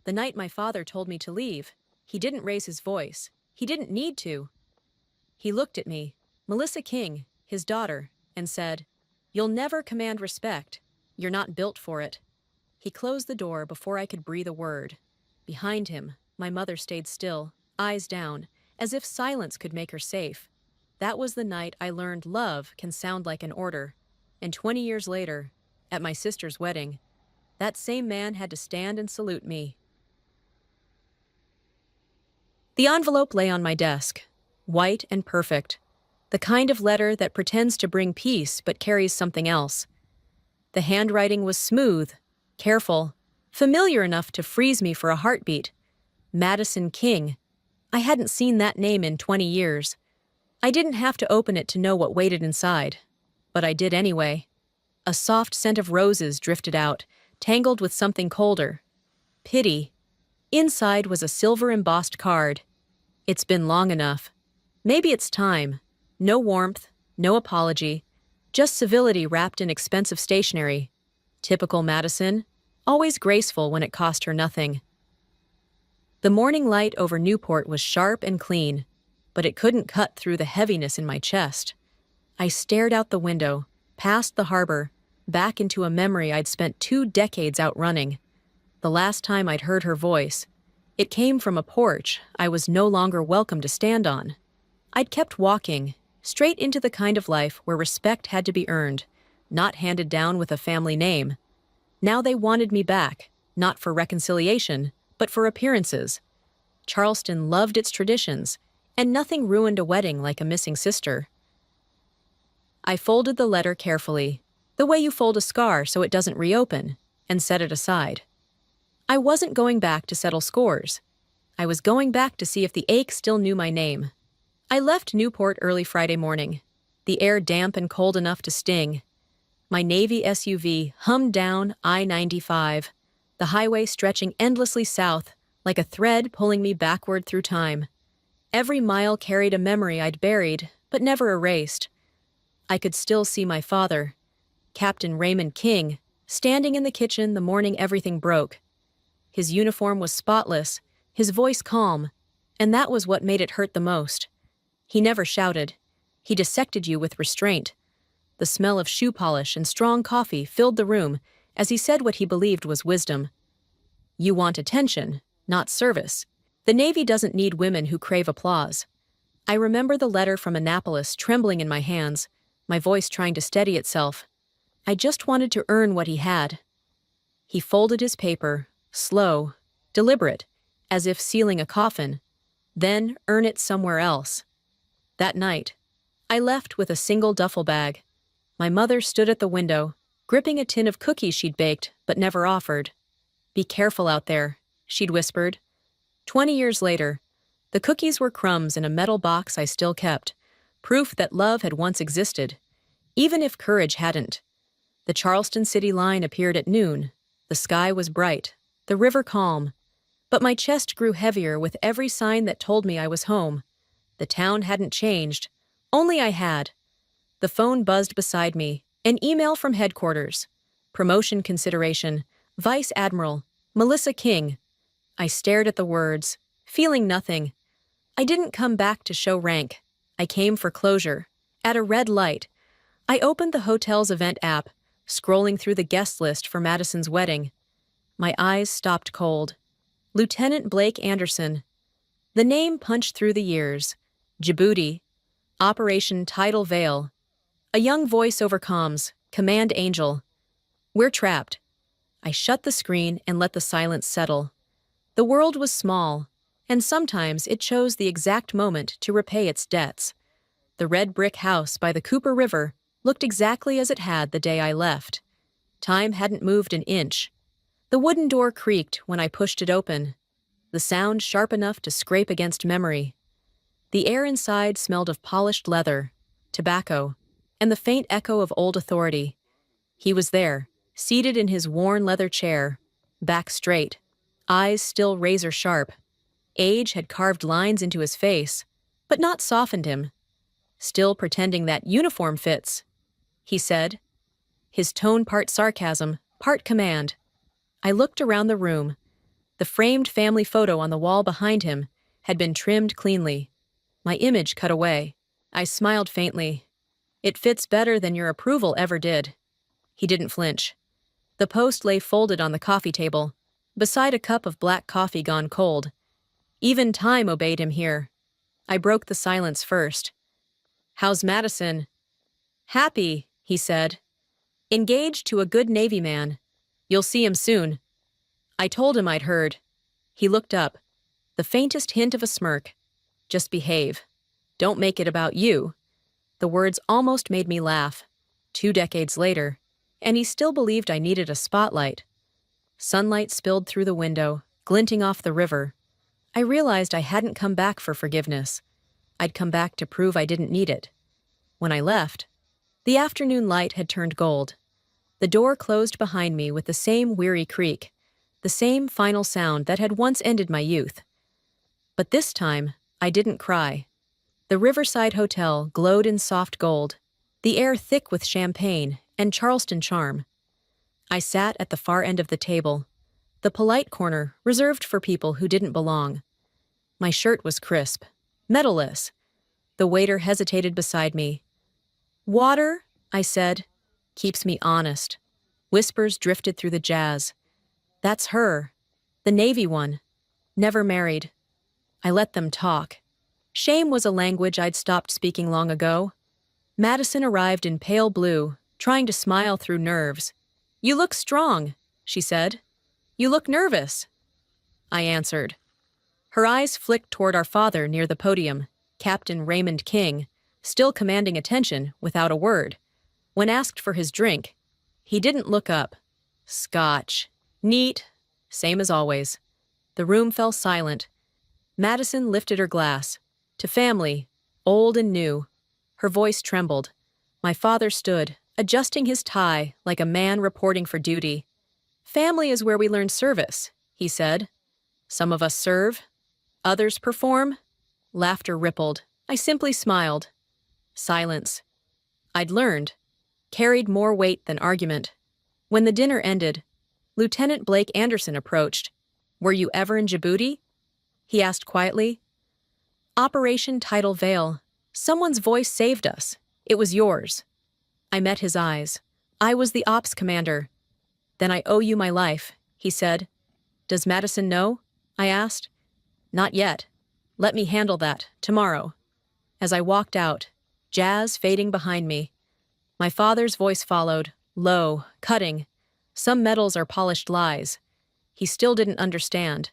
The night my father told me to leave, he didn't raise his voice. He didn't need to. He looked at me, Melissa King, his daughter, and said, "You'll never command respect. You're not built for it." He closed the door before I could breathe a word. Behind him, my mother stayed still, eyes down, as if silence could make her safe. That was the night I learned love can sound like an order. And 20 years later, at my sister's wedding, that same man had to stand and salute me. The envelope lay on my desk, white and perfect, the kind of letter that pretends to bring peace but carries something else. The handwriting was smooth, careful, familiar enough to freeze me for a heartbeat. Madison King. I hadn't seen that name in 20 years. I didn't have to open it to know what waited inside, but I did anyway. A soft scent of roses drifted out, tangled with something colder. Pity. Inside was a silver-embossed card. "It's been long enough. Maybe it's time." No warmth, no apology, just civility wrapped in expensive stationery. Typical Madison, always graceful when it cost her nothing. The morning light over Newport was sharp and clean, but it couldn't cut through the heaviness in my chest. I stared out the window, past the harbor, back into a memory I'd spent 2 decades outrunning. The last time I'd heard her voice, it came from a porch I was no longer welcome to stand on. I'd kept walking, straight into the kind of life where respect had to be earned, not handed down with a family name. Now they wanted me back, not for reconciliation, but for appearances. Charleston loved its traditions, and nothing ruined a wedding like a missing sister. I folded the letter carefully, the way you fold a scar so it doesn't reopen, and set it aside. I wasn't going back to settle scores. I was going back to see if the ache still knew my name. I left Newport early Friday morning, the air damp and cold enough to sting. My Navy SUV hummed down I-95, the highway stretching endlessly south like a thread pulling me backward through time. Every mile carried a memory I'd buried but never erased. I could still see my father, Captain Raymond King, standing in the kitchen the morning everything broke. His uniform was spotless, his voice calm, and that was what made it hurt the most. He never shouted. He dissected you with restraint. The smell of shoe polish and strong coffee filled the room as he said what he believed was wisdom. "You want attention, not service. The Navy doesn't need women who crave applause." I remember the letter from Annapolis trembling in my hands, my voice trying to steady itself. I just wanted to earn what he had. He folded his paper, slow, deliberate, as if sealing a coffin, then earn it somewhere else. That night, I left with a single duffel bag. My mother stood at the window, gripping a tin of cookies she'd baked but never offered. "Be careful out there," she'd whispered. 20 years later, the cookies were crumbs in a metal box I still kept, proof that love had once existed, even if courage hadn't. The Charleston City line appeared at noon. The sky was bright, the river calm, but my chest grew heavier with every sign that told me I was home. The town hadn't changed, only I had. The phone buzzed beside me, an email from headquarters. Promotion consideration, Vice Admiral, Melissa King. I stared at the words, feeling nothing. I didn't come back to show rank. I came for closure. At a red light, I opened the hotel's event app, scrolling through the guest list for Madison's wedding. My eyes stopped cold. Lieutenant Blake Anderson. The name punched through the years. Djibouti. Operation Tidal Veil. A young voice over comms. Command Angel. "We're trapped." I shut the screen and let the silence settle. The world was small, and sometimes it chose the exact moment to repay its debts. The red brick house by the Cooper River looked exactly as it had the day I left. Time hadn't moved an inch. The wooden door creaked when I pushed it open, the sound sharp enough to scrape against memory. The air inside smelled of polished leather, tobacco, and the faint echo of old authority. He was there, seated in his worn leather chair, back straight, eyes still razor-sharp. Age had carved lines into his face, but not softened him. "Still pretending that uniform fits," he said, his tone part sarcasm, part command. I looked around the room. The framed family photo on the wall behind him had been trimmed cleanly. My image cut away. I smiled faintly. It fits better than your approval ever did. He didn't flinch. The post lay folded on the coffee table, beside a cup of black coffee gone cold. Even time obeyed him here. I broke the silence first. "How's Madison?" "Happy," he said. "Engaged to a good Navy man. You'll see him soon." I told him I'd heard. He looked up, the faintest hint of a smirk. "Just behave. Don't make it about you." The words almost made me laugh. 2 decades later, and he still believed I needed a spotlight. Sunlight spilled through the window, glinting off the river. I realized I hadn't come back for forgiveness. I'd come back to prove I didn't need it. When I left, the afternoon light had turned gold. The door closed behind me with the same weary creak, the same final sound that had once ended my youth. But this time, I didn't cry. The Riverside Hotel glowed in soft gold, the air thick with champagne and Charleston charm. I sat at the far end of the table, the polite corner reserved for people who didn't belong. My shirt was crisp, medalless. The waiter hesitated beside me. "Water?" I said. "Keeps me honest." Whispers drifted through the jazz. "That's her. The Navy one. Never married." I let them talk. Shame was a language I'd stopped speaking long ago. Madison arrived in pale blue, trying to smile through nerves. "You look strong," she said. "You look nervous." I answered. Her eyes flicked toward our father near the podium, Captain Raymond King, still commanding attention without a word. When asked for his drink, he didn't look up. "Scotch. Neat. Same as always." The room fell silent. Madison lifted her glass. "To family, old and new." Her voice trembled. My father stood, adjusting his tie like a man reporting for duty. "Family is where we learn service," he said. "Some of us serve. Others perform." Laughter rippled. I simply smiled. Silence. I'd learned. Carried more weight than argument. When the dinner ended, Lieutenant Blake Anderson approached. "Were you ever in Djibouti?" he asked quietly. "Operation Tidal Veil. Someone's voice saved us. It was yours." I met his eyes. I was the ops commander. "Then I owe you my life," he said. "Does Madison know?" I asked. "Not yet. Let me handle that, tomorrow." As I walked out, jazz fading behind me, my father's voice followed, low, cutting. "Some medals are polished lies." He still didn't understand.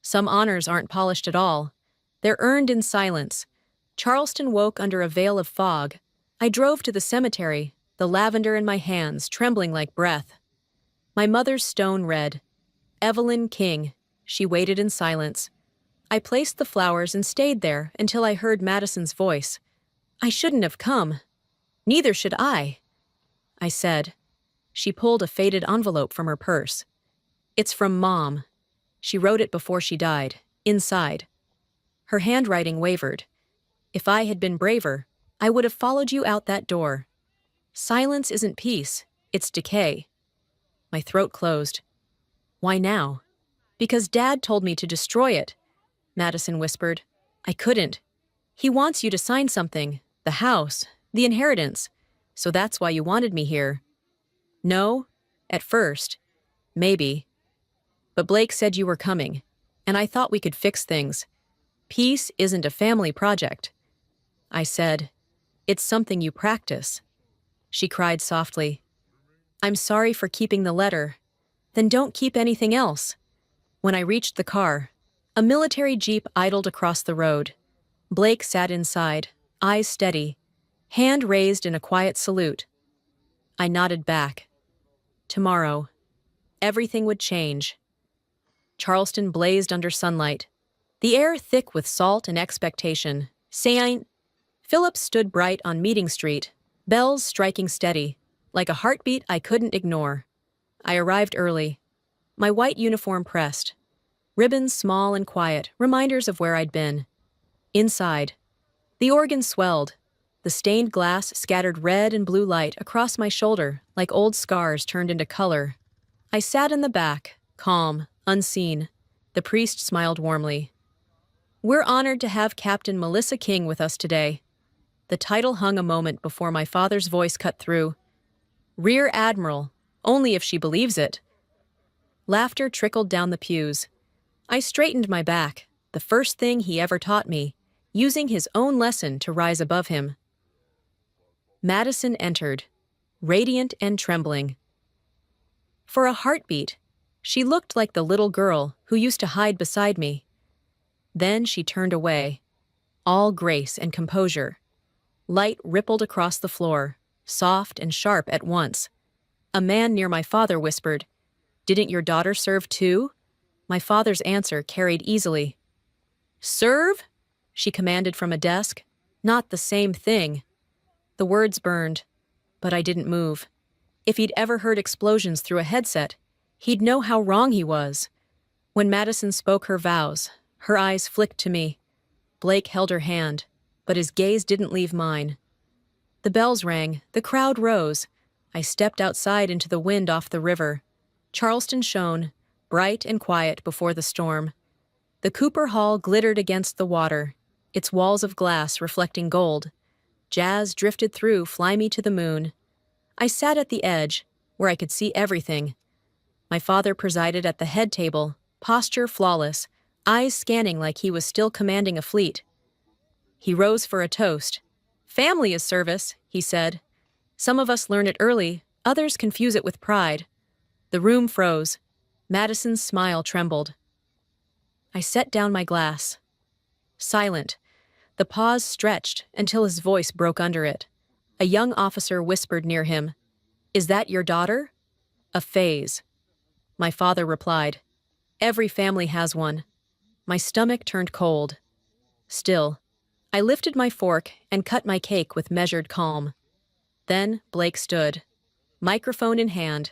Some honors aren't polished at all. They're earned in silence. Charleston woke under a veil of fog. I drove to the cemetery, the lavender in my hands trembling like breath. My mother's stone read, "Evelyn King." She waited in silence. I placed the flowers and stayed there until I heard Madison's voice. "I shouldn't have come." "Neither should I," I said. She pulled a faded envelope from her purse. "It's from Mom. She wrote it before she died, inside." Her handwriting wavered. "If I had been braver, I would have followed you out that door. Silence isn't peace, it's decay." My throat closed. "Why now?" "Because Dad told me to destroy it," Madison whispered. "I couldn't. He wants you to sign something, the house, the inheritance. So that's why you wanted me here." "No, at first. Maybe. But Blake said you were coming, and I thought we could fix things. Peace isn't a family project." I said, "It's something you practice." She cried softly. "I'm sorry for keeping the letter." "Then don't keep anything else." When I reached the car, a military jeep idled across the road. Blake sat inside, eyes steady, hand raised in a quiet salute. I nodded back. Tomorrow, everything would change. Charleston blazed under sunlight, the air thick with salt and expectation. Saint Philip stood bright on Meeting Street, bells striking steady, like a heartbeat I couldn't ignore. I arrived early, my white uniform pressed, ribbons small and quiet, reminders of where I'd been. Inside, the organ swelled. The stained glass scattered red and blue light across my shoulder like old scars turned into color. I sat in the back, calm, unseen. The priest smiled warmly. We're honored to have Captain Melissa King with us today. The title hung a moment before my father's voice cut through. Rear Admiral, only if she believes it. Laughter trickled down the pews. I straightened my back, the first thing he ever taught me, using his own lesson to rise above him. Madison entered, radiant and trembling. For a heartbeat, she looked like the little girl who used to hide beside me. Then she turned away, all grace and composure. Light rippled across the floor, soft and sharp at once. A man near my father whispered, "Didn't your daughter serve too?" My father's answer carried easily. "Serve?" she commanded from a desk. "Not the same thing." The words burned, but I didn't move. If he'd ever heard explosions through a headset, he'd know how wrong he was. When Madison spoke her vows, her eyes flicked to me. Blake held her hand, but his gaze didn't leave mine. The bells rang, the crowd rose. I stepped outside into the wind off the river. Charleston shone, bright and quiet before the storm. The Cooper Hall glittered against the water, its walls of glass reflecting gold. Jazz drifted through, fly me to the moon. I sat at the edge, where I could see everything. My father presided at the head table, posture flawless, eyes scanning like he was still commanding a fleet. He rose for a toast. "Family is service," he said. "Some of us learn it early, others confuse it with pride." The room froze. Madison's smile trembled. I set down my glass. Silent. The pause stretched until his voice broke under it. A young officer whispered near him, "Is that your daughter?" "A phase." My father replied, "Every family has one." My stomach turned cold. Still, I lifted my fork and cut my cake with measured calm. Then Blake stood, microphone in hand.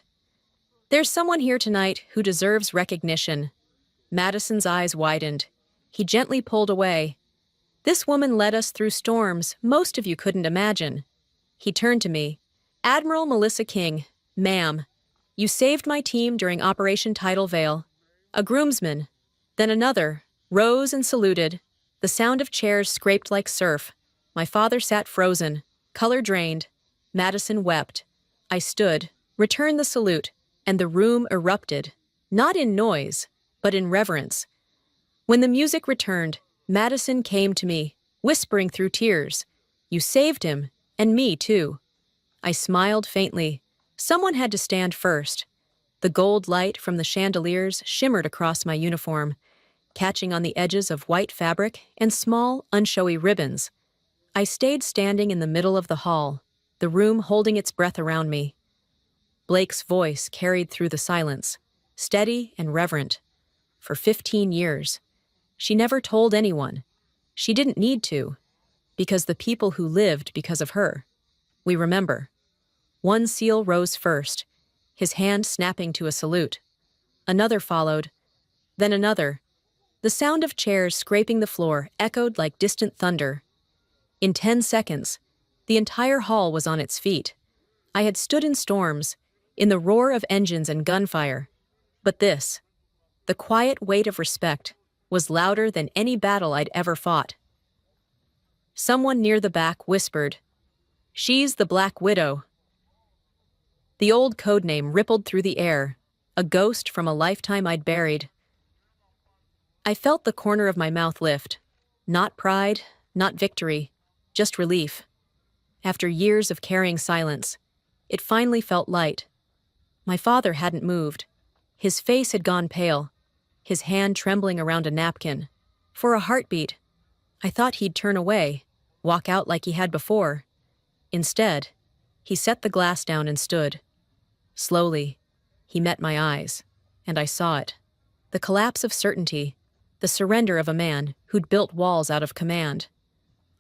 "There's someone here tonight who deserves recognition." Madison's eyes widened. He gently pulled away. "This woman led us through storms most of you couldn't imagine." He turned to me. "Admiral Melissa King, ma'am, you saved my team during Operation Tidal Veil." A groomsman, then another, rose and saluted. The sound of chairs scraped like surf. My father sat frozen, color drained. Madison wept. I stood, returned the salute, and the room erupted, not in noise, but in reverence. When the music returned, Madison came to me, whispering through tears, "You saved him, and me too." I smiled faintly. Someone had to stand first. The gold light from the chandeliers shimmered across my uniform, catching on the edges of white fabric and small, unshowy ribbons. I stayed standing in the middle of the hall, the room holding its breath around me. Blake's voice carried through the silence, steady and reverent. For 15 years. She never told anyone. She didn't need to, because the people who lived because of her. We remember. One SEAL rose first, his hand snapping to a salute. Another followed, then another. The sound of chairs scraping the floor echoed like distant thunder. In 10 seconds, the entire hall was on its feet. I had stood in storms, in the roar of engines and gunfire. But this, the quiet weight of respect, was louder than any battle I'd ever fought. Someone near the back whispered, "She's the Black Widow." The old codename rippled through the air, a ghost from a lifetime I'd buried. I felt the corner of my mouth lift. Not pride, not victory, just relief. After years of carrying silence, it finally felt light. My father hadn't moved. His face had gone pale, his hand trembling around a napkin. For a heartbeat, I thought he'd turn away, walk out like he had before. Instead, he set the glass down and stood. Slowly, he met my eyes, and I saw it. The collapse of certainty, the surrender of a man who'd built walls out of command.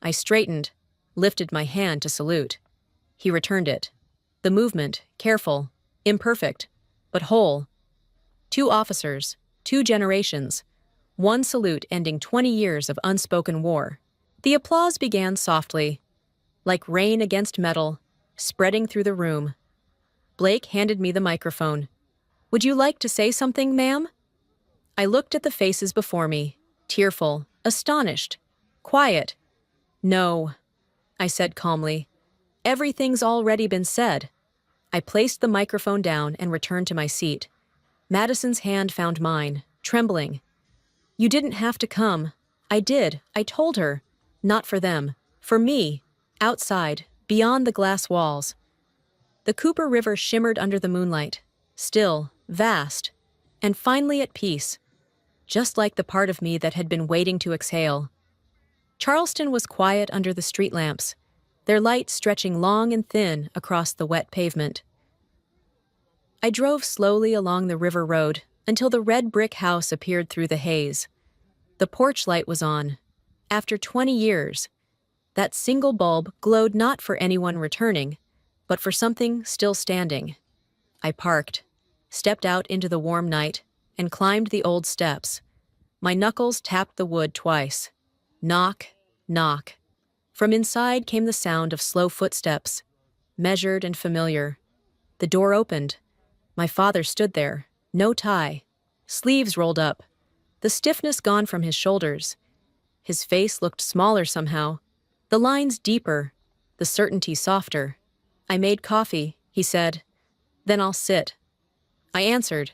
I straightened, lifted my hand to salute. He returned it. The movement, careful, imperfect, but whole. 2 officers, 2 generations, one salute ending 20 years of unspoken war. The applause began softly, like rain against metal, spreading through the room. Blake handed me the microphone. "Would you like to say something, ma'am?" I looked at the faces before me, tearful, astonished, quiet. No, I said calmly. Everything's already been said. I placed the microphone down and returned to my seat. Madison's hand found mine, trembling. You didn't have to come. I did, I told her. Not for them. For me. Outside, beyond the glass walls. The Cooper River shimmered under the moonlight. Still, vast, and finally at peace. Just like the part of me that had been waiting to exhale. Charleston was quiet under the street lamps, their light stretching long and thin across the wet pavement. I drove slowly along the river road until the red brick house appeared through the haze. The porch light was on. After 20 years, that single bulb glowed not for anyone returning, but for something still standing. I parked, stepped out into the warm night, and climbed the old steps. My knuckles tapped the wood twice. Knock, knock. From inside came the sound of slow footsteps, measured and familiar. The door opened. My father stood there, no tie, sleeves rolled up, the stiffness gone from his shoulders. His face looked smaller somehow, the lines deeper, the certainty softer. I made coffee, he said. Then I'll sit. I answered.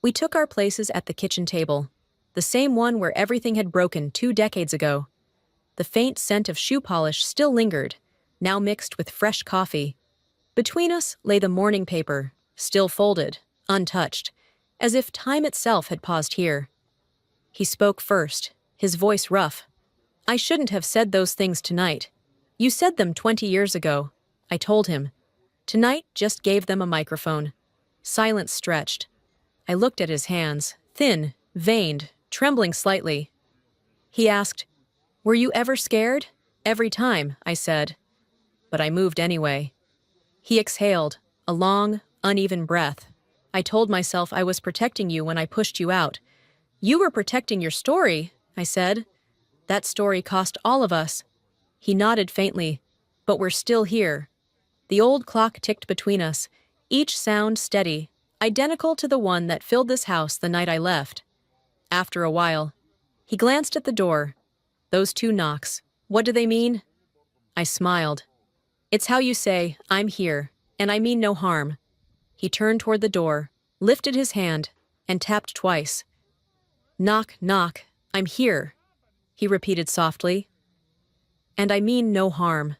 We took our places at the kitchen table, the same one where everything had broken 2 decades ago. The faint scent of shoe polish still lingered, now mixed with fresh coffee. Between us lay the morning paper, still folded, untouched, as if time itself had paused here. He spoke first, his voice rough. I shouldn't have said those things tonight. You said them 20 years ago, I told him. Tonight just gave them a microphone. Silence stretched. I looked at his hands, thin, veined, trembling slightly. He asked, Were you ever scared? Every time, I said. But I moved anyway. He exhaled, a long, uneven breath. I told myself I was protecting you when I pushed you out. You were protecting your story, I said. That story cost all of us. He nodded faintly, but we're still here. The old clock ticked between us, each sound steady, identical to the one that filled this house the night I left. After a while, he glanced at the door. Those 2 knocks, what do they mean? I smiled. It's how you say, I'm here, and I mean no harm. He turned toward the door, lifted his hand, and tapped twice. Knock, knock, I'm here, he repeated softly. And I mean no harm.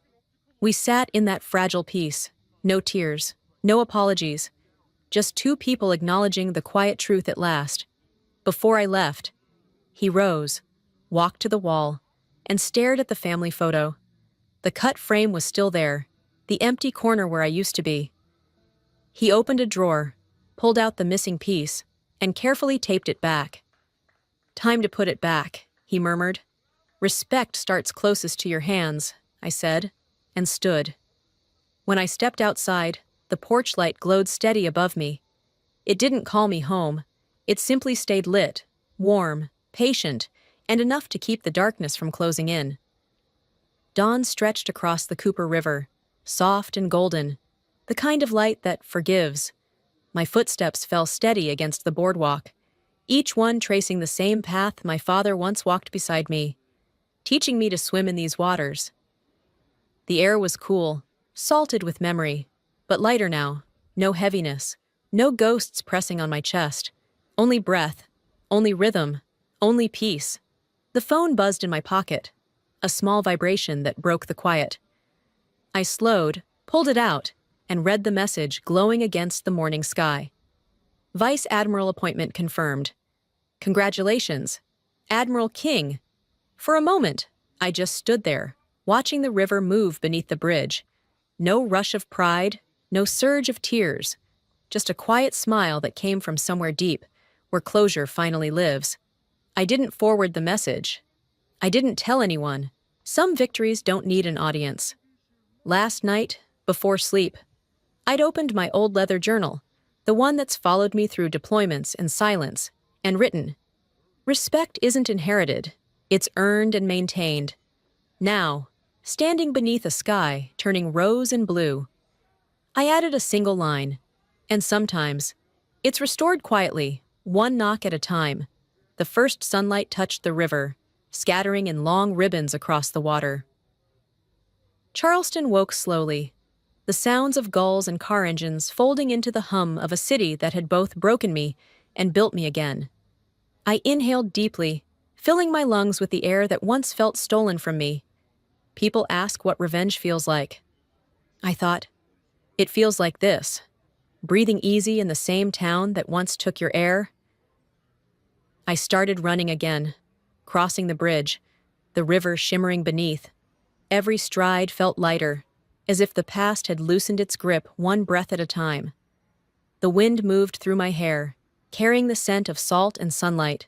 We sat in that fragile peace, no tears, no apologies, just 2 people acknowledging the quiet truth at last. Before I left, he rose, walked to the wall, and stared at the family photo. The cut frame was still there, the empty corner where I used to be. He opened a drawer, pulled out the missing piece, and carefully taped it back. Time to put it back, he murmured. Respect starts closest to your hands, I said, and stood. When I stepped outside, the porch light glowed steady above me. It didn't call me home. It simply stayed lit, warm, patient, and enough to keep the darkness from closing in. Dawn stretched across the Cooper River, soft and golden, the kind of light that forgives. My footsteps fell steady against the boardwalk, each one tracing the same path my father once walked beside me, teaching me to swim in these waters. The air was cool, salted with memory, but lighter now, no heaviness, no ghosts pressing on my chest, only breath, only rhythm, only peace. The phone buzzed in my pocket, a small vibration that broke the quiet. I slowed, pulled it out, and read the message glowing against the morning sky. Vice Admiral appointment confirmed. Congratulations, Admiral King. For a moment, I just stood there, watching the river move beneath the bridge. No rush of pride, no surge of tears, just a quiet smile that came from somewhere deep, where closure finally lives. I didn't forward the message. I didn't tell anyone. Some victories don't need an audience. Last night, before sleep, I'd opened my old leather journal, the one that's followed me through deployments and silence, and written, Respect isn't inherited, it's earned and maintained. Now, standing beneath a sky turning rose and blue, I added a single line, and sometimes, it's restored quietly, one knock at a time. The first sunlight touched the river, scattering in long ribbons across the water. Charleston woke slowly, the sounds of gulls and car engines folding into the hum of a city that had both broken me and built me again. I inhaled deeply, filling my lungs with the air that once felt stolen from me. People ask what revenge feels like. I thought, it feels like this, breathing easy in the same town that once took your air. I started running again, crossing the bridge, the river shimmering beneath. Every stride felt lighter, as if the past had loosened its grip one breath at a time. The wind moved through my hair, carrying the scent of salt and sunlight.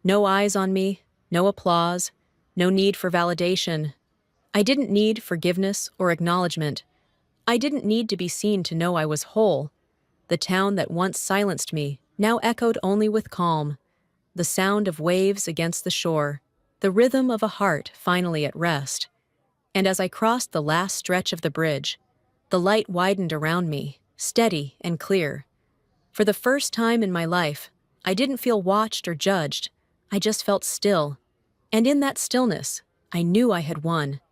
No eyes on me, no applause, no need for validation. I didn't need forgiveness or acknowledgement. I didn't need to be seen to know I was whole. The town that once silenced me now echoed only with calm, the sound of waves against the shore, the rhythm of a heart finally at rest. And as I crossed the last stretch of the bridge, the light widened around me, steady and clear. For the first time in my life, I didn't feel watched or judged. I just felt still. And in that stillness, I knew I had won.